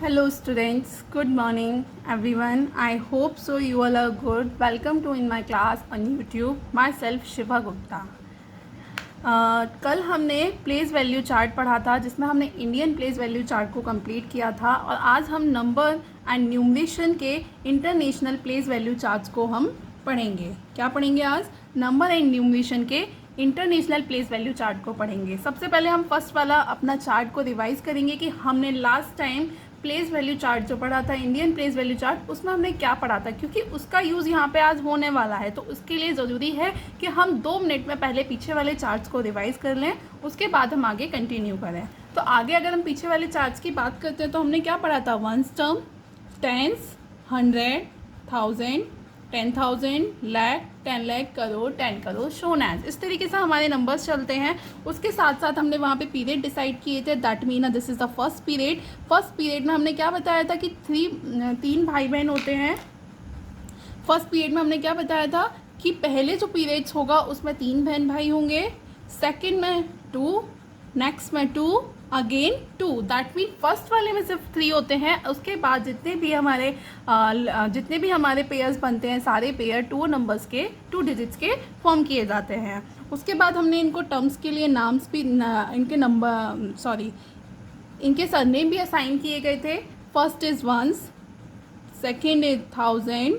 Hello students, good morning everyone. I hope so you all are good. Welcome to in my class on YouTube. Myself Shiva Gupta. कल हमने place value chart पढ़ा था जिसमें हमने Indian place value chart को complete किया था और आज हम नंबर एंड न्यूमरेशन के इंटरनेशनल प्लेस वैल्यू चार्ट्स को हम पढ़ेंगे। क्या पढ़ेंगे आज? नंबर एंड न्यूमरेशन के इंटरनेशनल प्लेस वैल्यू चार्ट को पढ़ेंगे। सबसे पहले हम फर्स्ट वाला अपना चार्ट को रिवाइज करेंगे कि हमने last time place value chart जो पढ़ा था, इंडियन प्लेस वैल्यू चार्ट, उसमें हमने क्या पढ़ा था, क्योंकि उसका यूज़ यहाँ पे आज होने वाला है। तो उसके लिए ज़रूरी है कि हम 2 मिनट में पहले पीछे वाले चार्ट्स को रिवाइज कर लें, उसके बाद हम आगे कंटिन्यू करें। तो आगे अगर हम पीछे वाले चार्ट्स की बात करते हैं तो हमने क्या पढ़ा था? Ones term, tens, 100, 1000, 10,000, lakh, 10 lakh, crore, 10 crore, shown as. इस तरीके से हमारे नंबर्स चलते हैं। उसके साथ साथ हमने वहाँ पे पीरियड डिसाइड किए थे। That mean this is the first period. First period में हमने क्या बताया था कि 3 भाई बहन होते हैं। फर्स्ट पीरियड में हमने क्या बताया था कि पहले जो पीरियड्स होगा उसमें 3 बहन भाई होंगे, सेकेंड में 2, नेक्स्ट में 2, अगेन 2। दैट मीन फर्स्ट वाले में सिर्फ 3 होते हैं। उसके बाद जितने भी हमारे पेयर्स बनते हैं, सारे पेयर 2 नंबर्स के, 2 डिजिट्स के फॉर्म किए जाते हैं। उसके बाद हमने इनको टर्म्स के लिए नाम्स भी इनके सरनेम भी असाइन किए गए थे। First is ones, second is 1000,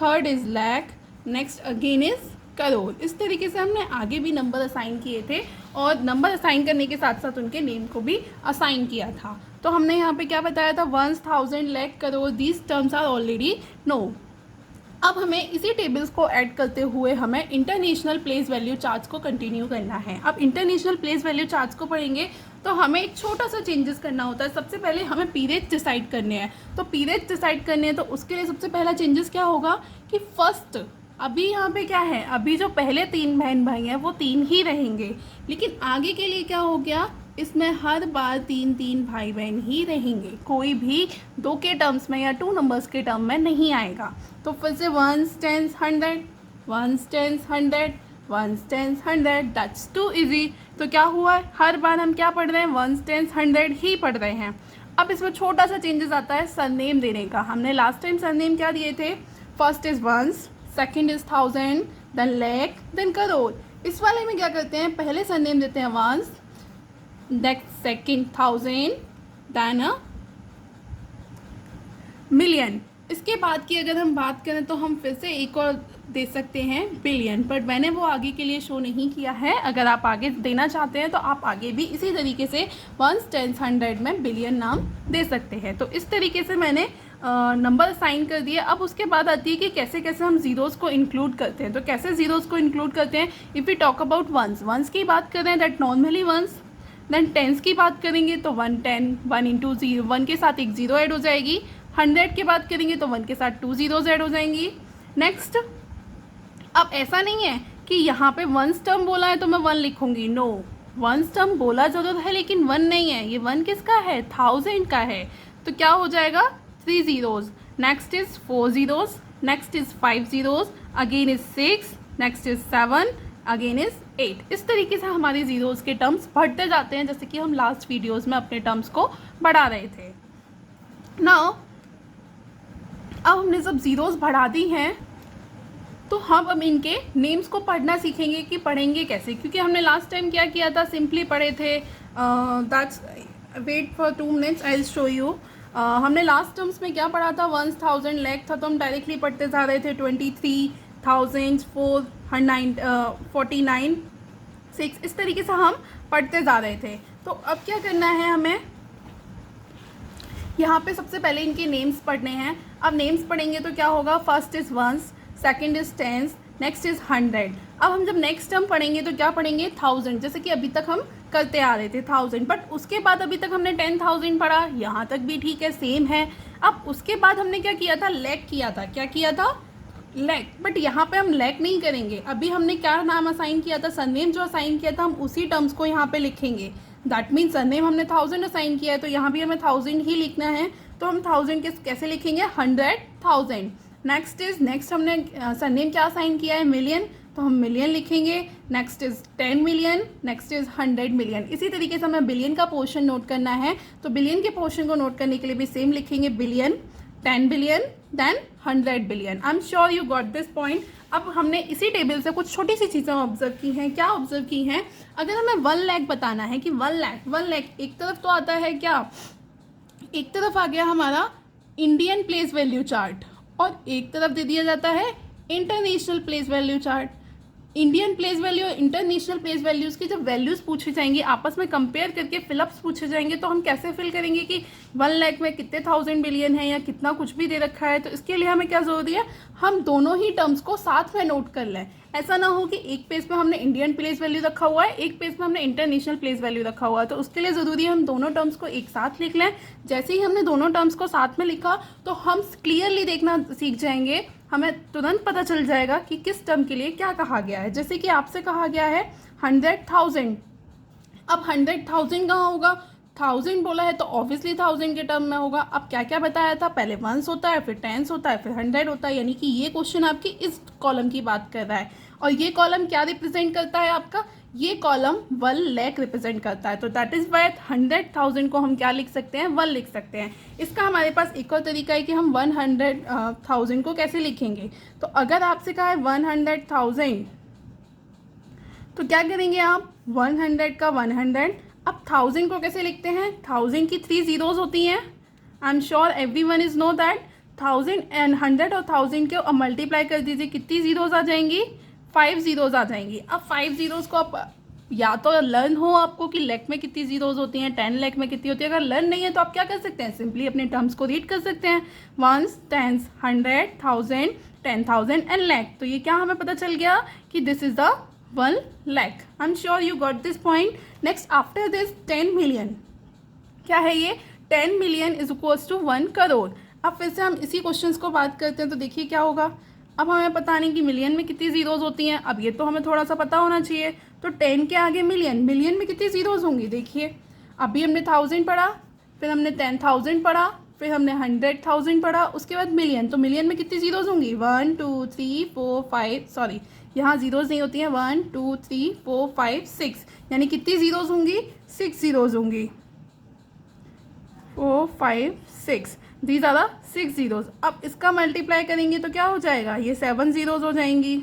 third is lakh, next again is crore. इस तरीके से हमने आगे भी नंबर असाइन किए थे और नंबर असाइन करने के साथ साथ उनके नेम को भी असाइन किया था। तो हमने यहाँ पे क्या बताया था? 1000, lakh, crore, these terms are already known. अब हमें इसी टेबल्स को ऐड करते हुए हमें इंटरनेशनल प्लेस वैल्यू चार्ट्स को कंटिन्यू करना है। अब इंटरनेशनल प्लेस वैल्यू चार्ट्स को पढ़ेंगे तो हमें एक छोटा सा चेंजेस करना होता है। सबसे पहले हमें पीरियड डिसाइड करने हैं। तो पीरियड डिसाइड करने हैं तो उसके लिए सबसे पहला चेंजेस क्या होगा कि फर्स्ट, अभी यहाँ पे क्या है, अभी जो पहले 3 बहन भाई हैं वो 3 ही रहेंगे, लेकिन आगे के लिए क्या हो गया, इसमें हर बार 3 भाई बहन ही रहेंगे, कोई भी 2 के टर्म्स में या 2 नंबर्स के टर्म में नहीं आएगा। तो फिर से 1s, 10s, 100, 1s, 10s, 100, 1s, 10s, 100, that's to easy. तो क्या हुआ है, हर बार हम क्या पढ़ रहे हैं? 1s, 10s, 100 ही पढ़ रहे हैं। अब इसमें छोटा सा चेंजेस आता है सरनेम देने का। हमने लास्ट टाइम सरनेम क्या दिए थे? First is ones, second is 1000, then lakh, then crore. इस वाले में क्या करते हैं? पहले सरनेम देते हैं ones, next second 1000, then million. इसके बाद की अगर हम बात करें तो हम फिर से एक और दे सकते हैं बिलियन, पर मैंने वो आगे के लिए शो नहीं किया है। अगर आप आगे देना चाहते हैं तो आप आगे भी इसी तरीके से 1s, 10s, 100 में बिलियन नाम दे सकते हैं। तो इस तरीके से मैंने नंबर असाइन कर दिए। अब उसके बाद आती है कि कैसे कैसे हम ज़ीरोज़ को इंक्लूड करते हैं। तो कैसे ज़ीरोज़ को इंक्लूड करते हैं? If we talk about ones की बात करें that normally ones, then tens की बात करेंगे तो 1 10, 1 इंटू 0, 1 के साथ एक 0 ऐड हो जाएगी। 100 की बात करेंगे तो 1 के साथ 2 zeros ऐड हो जाएंगी। नेक्स्ट, अब ऐसा नहीं है कि यहाँ पे वंस टर्म बोला है तो मैं 1 लिखूंगी, नो, वंस टर्म बोला जरूर है लेकिन 1 नहीं है। ये 1 किसका है? 1000 का है। तो क्या हो जाएगा? 3 zeros, next is 4 zeros, next is 5 zeros, again is 6, next is 7, again is 8। इस तरीके से हमारे ज़ीरोज़ के टर्म्स बढ़ते जाते हैं, जैसे कि हम लास्ट वीडियोज़ में अपने टर्म्स को बढ़ा रहे थे। नाउ अब हमने जब ज़ीरोज़ बढ़ा दी हैं तो हम अब इनके नेम्स को पढ़ना सीखेंगे कि पढ़ेंगे कैसे, क्योंकि हमने लास्ट टाइम क्या किया था? सिंपली पढ़े थे। That's wait for 2 minutes, I will show you. हमने लास्ट टर्म्स में क्या पढ़ा था? 1s, 1000, लाख था तो हम डायरेक्टली पढ़ते जा रहे थे 23,000, 49, 6, इस तरीके से हम पढ़ते जा रहे थे। तो अब क्या करना है हमें? यहाँ पे सबसे पहले इनके नेम्स पढ़ने हैं। अब नेम्स पढ़ेंगे तो क्या होगा? First is ones, second is tens, next is 100। अब हम जब नेक्स्ट टर्म पढ़ेंगे तो क्या पढ़ेंगे? 1000, जैसे कि अभी तक हम करते आ रहे थे 1000। बट उसके बाद अभी तक हमने 10,000 पढ़ा, यहाँ तक भी ठीक है, सेम है। अब उसके बाद हमने क्या किया था? लैक किया था। क्या किया था? लैक। बट यहाँ पे हम लैक नहीं करेंगे। अभी हमने क्या नाम असाइन किया था? सरनेम जो असाइन किया था हम उसी टर्म्स को यहाँ पे लिखेंगे। दैट मीन सरनेम हमने 1000 असाइन किया है तो यहाँ भी हमें 1000 ही लिखना है। तो हम 1000 कैसे लिखेंगे? 100,000। नेक्स्ट हमने सरनेम क्या असाइन किया है? मिलियन। तो हम मिलियन लिखेंगे, next is 10 million, next is 100 million. इसी तरीके से हमें बिलियन का पोर्शन नोट करना है, तो बिलियन के पोर्शन को नोट करने के लिए भी सेम लिखेंगे, billion, 10 billion, then 100 billion. I am sure you got this point. अब हमने इसी टेबल से कुछ छोटी सी चीज़ें ऑब्जर्व की हैं। क्या ऑब्जर्व की हैं? अगर हमें 1 लाख बताना है कि 1 लाख एक तरफ तो आता है क्या, एक तरफ आ गया हमारा इंडियन प्लेस वैल्यू चार्ट और एक तरफ दे दिया जाता है international place value chart. Indian place value और इंटरनेशनल प्लेस वैल्यूज़ की जब वैल्यूज़ पूछी जाएंगी, आपस में कंपेयर करके फिलअप्स पूछे जाएंगे, तो हम कैसे फिल करेंगे कि 1 लाख में कितने 1000 बिलियन है या कितना कुछ भी दे रखा है। तो इसके लिए हमें क्या ज़रूरी है, हम दोनों ही टर्म्स को साथ में नोट कर लें। ऐसा ना हो कि एक पेज पे हमने इंडियन प्लेस वैल्यू रखा हुआ है, एक पेज पे हमने इंटरनेशनल प्लेस वैल्यू रखा हुआ है। तो उसके लिए ज़रूरी है हम दोनों टर्म्स को एक साथ लिख लें। जैसे ही हमने दोनों टर्म्स को साथ में लिखा तो हम क्लियरली देखना सीख जाएंगे, हमें तुरंत पता चल जाएगा कि किस टर्म के लिए क्या कहा गया है। जैसे कि आपसे कहा गया है 100,000, अब 100,000 कहाँ होगा, 1000 बोला है तो ऑब्वियसली 1000 के टर्म में होगा। अब क्या क्या बताया था, पहले 1s होता है, फिर 10s होता है, फिर 100 होता है, यानी कि ये क्वेश्चन आपकी इस कॉलम की बात कर रहा है। और ये कॉलम क्या रिप्रेजेंट करता है आपका, ये कॉलम 1 लाख रिप्रेजेंट करता है। तो दैट इज़ वाई 100,000 को हम क्या लिख सकते हैं, 1 लिख सकते हैं। इसका हमारे पास एक और तरीका है कि हम 100,000 को कैसे लिखेंगे। तो अगर आपसे कहा है 100,000, तो क्या करेंगे आप, 100 का 100। अब 1000 को कैसे लिखते हैं, 1000 की 3 ज़ीरोज़ होती हैं। आई am sure every one is know that. 1000 and 100 और 1000 को अब मल्टीप्लाई कर दीजिए, कितनी ज़ीरोज़ आ जाएंगी, 5 ज़ीरोज़ आ जाएंगी। अब 5 ज़ीरोज़ को आप या तो लर्न हो आपको कि लाख में कितनी ज़ीरोज़ होती हैं, 10 लाख में कितनी होती है। अगर लर्न नहीं है तो आप क्या कर सकते हैं, सिंपली अपने टर्म्स को रीड कर सकते हैं, 1s, 10s, 100, 1000, 10,000 एंड लाख। तो ये क्या हमें पता चल गया कि this is the 1 lakh. I am sure you got this point. Next after this 10 million, क्या है ये, 10 million is equals to 1 crore. अब फिर से हम इसी क्वेश्चंस को बात करते हैं, तो देखिए क्या होगा। अब हमें पता नहीं कि मिलियन में कितनी ज़ीरोज़ होती हैं, अब ये तो हमें थोड़ा सा पता होना चाहिए। तो 10 के आगे मिलियन, मिलियन में कितनी ज़ीरोज़ होंगी, देखिए अभी हमने 1000 पढ़ा, फिर हमने 10,000 पढ़ा, फिर हमने 100,000 पढ़ा, उसके बाद मिलियन। तो मिलियन में कितनी ज़ीरोज़ होंगी, 1 2 3 4 5, सॉरी यहाँ ज़ीरोज़ नहीं होती हैं, 1 2 3 4 5 6, यानी कितनी ज़ीरोज़ होंगी, 6 ज़ीरोज़ होंगी, 4 5 6, दीज आर द 6 ज़ीरोज़। अब इसका मल्टीप्लाई करेंगे तो क्या हो जाएगा, ये 7 ज़ीरोज़ हो जाएंगी,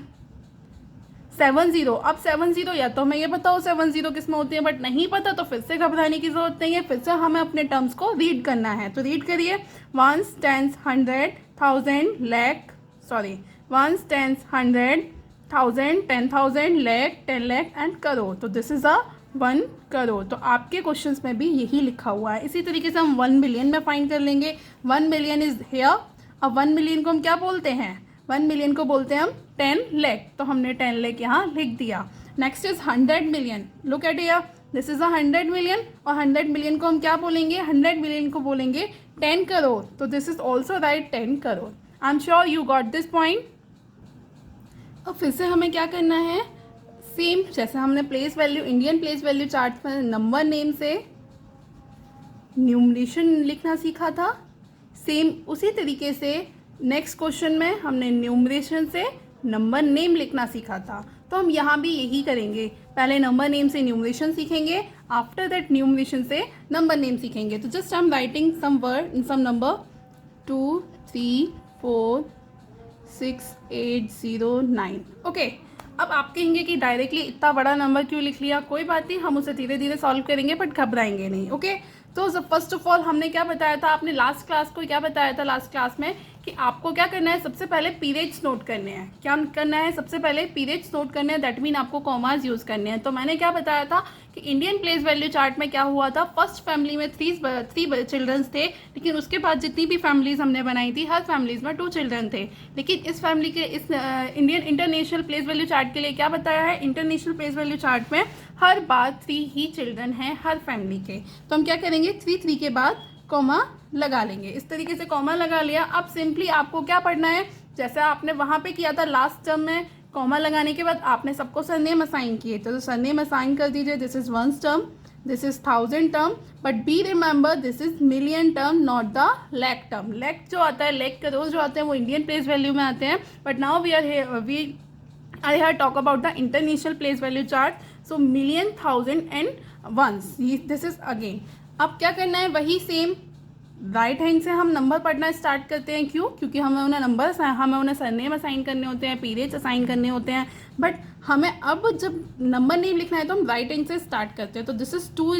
7 0। अब 7 0 या तो हमें ये पता हो 7 0 किस में होती है, बट नहीं पता तो फिर से घबराने की जरूरत नहीं है, फिर से हमें अपने टर्म्स को रीड करना है। तो रीड करिए, 1s, 10s, 100, 1000, lakh, sorry 1s, 10s, 100, 1000, 10,000, lakh, 10 lakh and crore. तो दिस इज़ अ 1 करोड़। तो आपके क्वेश्चंस में भी यही लिखा हुआ है। इसी तरीके से हम 1 मिलियन में फाइंड कर लेंगे। 1 मिलियन इज हेयर। अब 1 मिलियन को हम क्या बोलते हैं, 1 मिलियन को बोलते हैं हम 10 लाख। तो हमने 10 लाख यहाँ लिख दिया। Next is 100 million. Look at here, this is 100 million और 100 मिलियन को हम क्या बोलेंगे, 100 मिलियन को बोलेंगे 10 करोड़। तो this is also right 10 crore. I am sure you got this point. और फिर से हमें क्या करना है, सेम जैसे हमने place value, Indian place value chart में नंबर नेम से न्यूमरेशन लिखना सीखा था, सेम उसी तरीके से नेक्स्ट क्वेश्चन में हमने न्यूमरेशन से नंबर नेम लिखना सीखा था। तो हम यहाँ भी यही करेंगे, पहले नंबर नेम से न्यूमरेशन सीखेंगे, आफ्टर दैट न्यूमरेशन से नंबर नेम सीखेंगे। तो just I am writing some word, some number 2 3 4 6 8 0 9। Okay, अब आप कहेंगे कि डायरेक्टली इतना बड़ा नंबर क्यों लिख लिया, कोई बात नहीं, हम उसे धीरे धीरे सॉल्व करेंगे, बट घबराएंगे नहीं। ओके, तो फर्स्ट ऑफ ऑल हमने क्या बताया था, आपने लास्ट क्लास को क्या बताया था, लास्ट क्लास में कि आपको क्या करना है, सबसे पहले पीरियड्स नोट करने हैं। क्या करना है, सबसे पहले पीरियड्स नोट करने हैं, दैट मीन आपको कॉमास यूज़ करने हैं। तो मैंने क्या बताया था कि इंडियन प्लेस वैल्यू चार्ट में क्या हुआ था, फर्स्ट फैमिली में थ्री चिल्ड्रंस थे, लेकिन उसके बाद जितनी भी फैमिलीज हमने बनाई थी, हर फैमिलीज में 2 चिल्ड्रन थे। लेकिन इस फैमिली के, इस Indian international place value chart के लिए क्या बताया है, इंटरनेशनल प्लेस वैल्यू चार्ट में हर बार 3 ही चिल्ड्रन हैं हर फैमिली के। तो हम क्या करेंगे, 3 के बाद कॉमा लगा लेंगे। इस तरीके से कॉमा लगा लिया। अब सिंपली आपको क्या पढ़ना है, जैसे आपने वहाँ पे किया था लास्ट टर्म में, कॉमा लगाने के बाद आपने सबको सरनेम असाइन किए, तो सरनेम असाइन कर दीजिए। This is 1 term, this is 1000 term, but be remember this is million term, not the lakh term. Lakh जो आता है, लाख करोड़ जो आते हैं वो इंडियन प्लेस वैल्यू में आते हैं, but now we I have talk about the international place value chart. So million, thousand and ones. This is again. अब क्या करना है, वही सेम राइट हैंड से हम नंबर पढ़ना स्टार्ट करते हैं. क्यों? क्योंकि हमें उन्हें सरनेम असाइन करने होते हैं, पीरियड्स असाइन करने होते हैं. बट हमें अब जब नंबर नेम लिखना है तो हम राइट हैंड से स्टार्ट करते हैं. तो दिस इज टू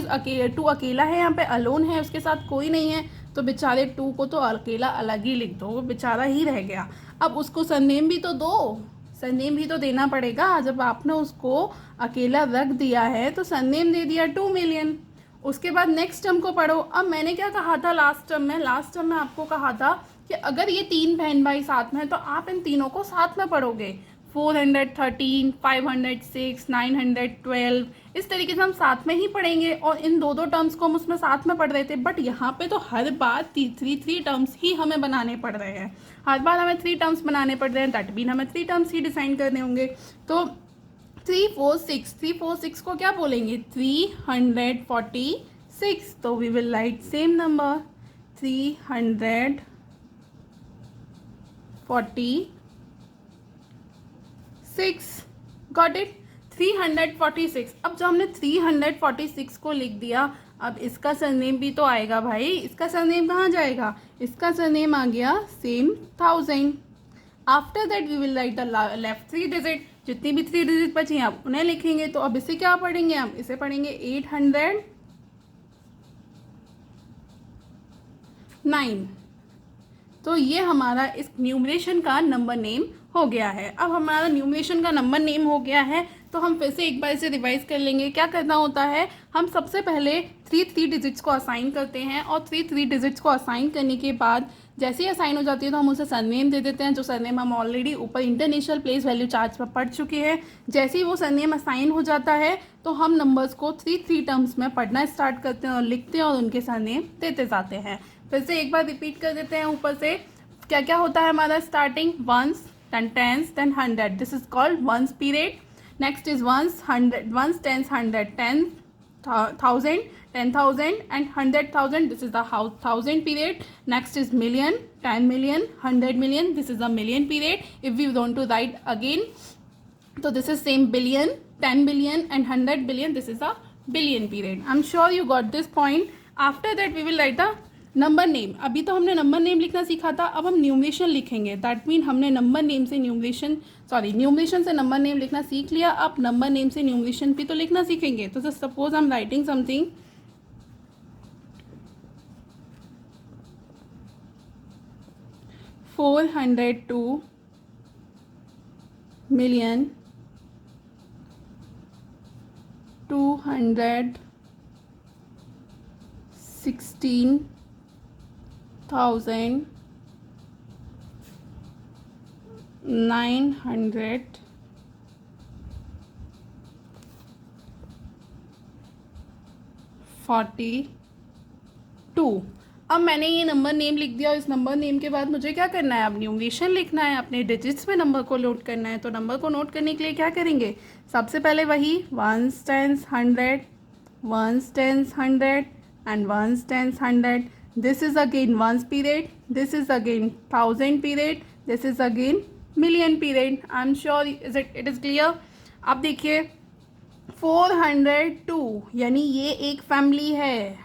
अकेला है, यहाँ पे अलोन है, उसके साथ कोई नहीं है. तो बेचारे 2 को तो अकेला अलग ही लिख दो, वो बेचारा ही रह गया. अब उसको सरनेम भी तो दो, सरनेम भी तो देना पड़ेगा. जब आपने उसको अकेला रख दिया है तो सरनेम दे दिया 2 मिलियन. उसके बाद नेक्स्ट टर्म को पढ़ो. अब मैंने क्या कहा था लास्ट टर्म में आपको कहा था कि अगर ये 3 बहन भाई साथ में हैं तो आप इन तीनों को साथ में पढ़ोगे. 413, 506, 912 इस तरीके से हम साथ में ही पढ़ेंगे. और इन दो टर्म्स को हम उसमें साथ में पढ़ रहे थे. बट यहाँ पे तो हर बार 3 टर्म्स ही हमें बनाने पड़ रहे हैं. हर बार हमें 3 टर्म्स बनाने पड़ रहे हैं. दैट मीन हमें 3 टर्म्स ही डिसाइड करने होंगे. तो 346 को क्या बोलेंगे? 346. तो we will write same number 346. Got it? 346. अब जब हमने 346 को लिख दिया, अब इसका सरनेम भी तो आएगा भाई. इसका सरनेम कहाँ जाएगा? इसका सरनेम आ गया same 1000. After that we will write the left 3 digit. जितनी भी 3 डिजिट बची हैं आप उन्हें लिखेंगे. तो अब इसे क्या पढ़ेंगे? हम इसे पढ़ेंगे 809. तो ये हमारा इस न्यूमरेशन का नंबर नेम हो गया है. अब हमारा न्यूमरेशन का नंबर नेम हो गया है तो हम फिर से एक बार इसे रिवाइज कर लेंगे. क्या करना होता है, हम सबसे पहले 3 डिजिट्स को असाइन करते हैं. और 3 डिजिट्स को असाइन करने के बाद जैसे ही असाइन हो जाती है तो हम उसे सरनेम दे देते हैं. जो सरनेम हम ऑलरेडी ऊपर इंटरनेशनल प्लेस वैल्यू चार्ट पर पढ़ चुके हैं. जैसे ही वो सरनेम असाइन हो जाता है तो हम नंबर्स को 3 टर्म्स में पढ़ना स्टार्ट करते हैं और लिखते हैं और उनके सरनेम देते जाते हैं. फिर से एक बार रिपीट कर देते हैं ऊपर से. क्या क्या होता है हमारा? Starting ones, then tens, then 100. This is called ones period. Next is ones, 100, tens, 100, 10,000, 10,000 and 100,000. This is the 1000 period. Next is million, 10 million, 100 million. This is the million period. If we want to write again, so this is same billion, 10 billion and 100 billion. This is a billion period. I'm sure you got this point. After that we will write the number name. अभी तो हमने number name लिखना सीखा था, अब हम numeration लिखेंगे. That mean हमने नंबर नेम से न्यूमरेशन से नंबर नेम लिखना सीख लिया. अब नंबर नेम से न्यूमरेशन भी तो लिखना सीखेंगे. तो suppose I am writing something 402 million 216,940. अब मैंने ये नंबर नेम लिख दिया और इस नंबर नेम के बाद मुझे क्या करना है? अब न्यूमरेशन लिखना है, अपने डिजिट्स में नंबर को नोट करना है. तो नंबर को नोट करने के लिए क्या करेंगे? सबसे पहले वही ones, tens, 100, ones, tens, 100 and ones, tens, 100. This is again ones period, this is again 1000 period, this is again million period. I am sure it is clear. अब देखिए 402 यानी ये एक फैमिली है.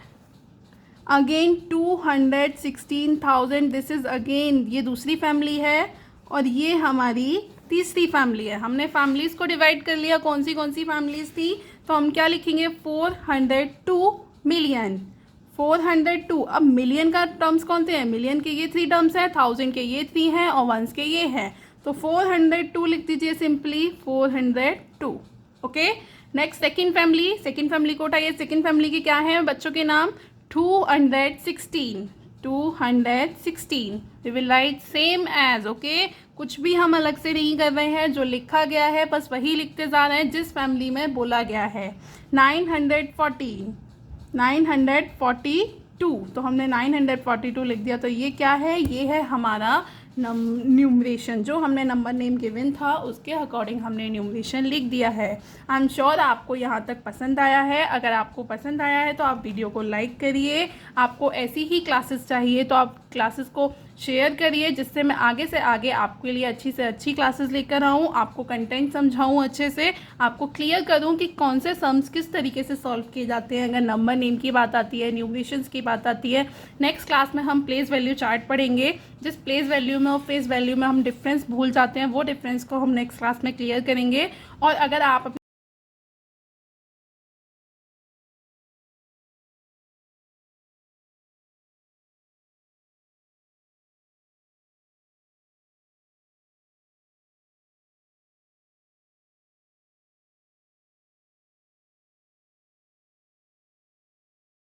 अगेन 216,000 दिस इज़ अगेन ये दूसरी family है. और ये हमारी तीसरी फैमिली है. हमने फैमिलीज़ को डिवाइड कर लिया. कौन सी फैमिलीज़ थी? तो हम क्या लिखेंगे? 402 मिलियन, 402. अब मिलियन का टर्म्स कौन से हैं? मिलियन के ये 3 टर्म्स हैं, 1000 के ये 3 हैं और वंस के ये हैं. तो 402 लिख दीजिए simply 402. Okay. Next second family को उठाइए. सेकेंड फैमिली के क्या है बच्चों के नाम? 216. We will write same as. Okay. कुछ भी हम अलग से नहीं कर रहे हैं, जो लिखा गया है बस वही लिखते जा रहे हैं जिस फैमिली में बोला गया है. 942. तो हमने 942 लिख दिया. तो ये क्या है? ये है हमारा न्यूमरेशन. जो हमने नंबर नेम गिवन था उसके अकॉर्डिंग हमने न्यूमरेशन लिख दिया है. आई एम श्योर आपको यहाँ तक पसंद आया है. अगर आपको पसंद आया है तो आप वीडियो को लाइक करिए. आपको ऐसी ही क्लासेस चाहिए तो आप क्लासेस को शेयर करिए, जिससे मैं आगे से आगे आपके लिए अच्छी से अच्छी क्लासेस लेकर आऊँ, आपको कंटेंट समझाऊँ, अच्छे से आपको क्लियर करूँ कि कौन से सम्स किस तरीके से सॉल्व किए जाते हैं। अगर नंबर नेम की बात आती है, न्यूमरेशंस की बात आती है, नेक्स्ट क्लास में हम प्लेस वैल्यू चार्ट पढ़ेंगे। जिस प्लेस वैल्यू में और फेस वैल्यू में हम डिफरेंस भूल जाते हैं, वो डिफरेंस को हम नेक्स्ट क्लास में क्लियर करेंगे। और अगर आप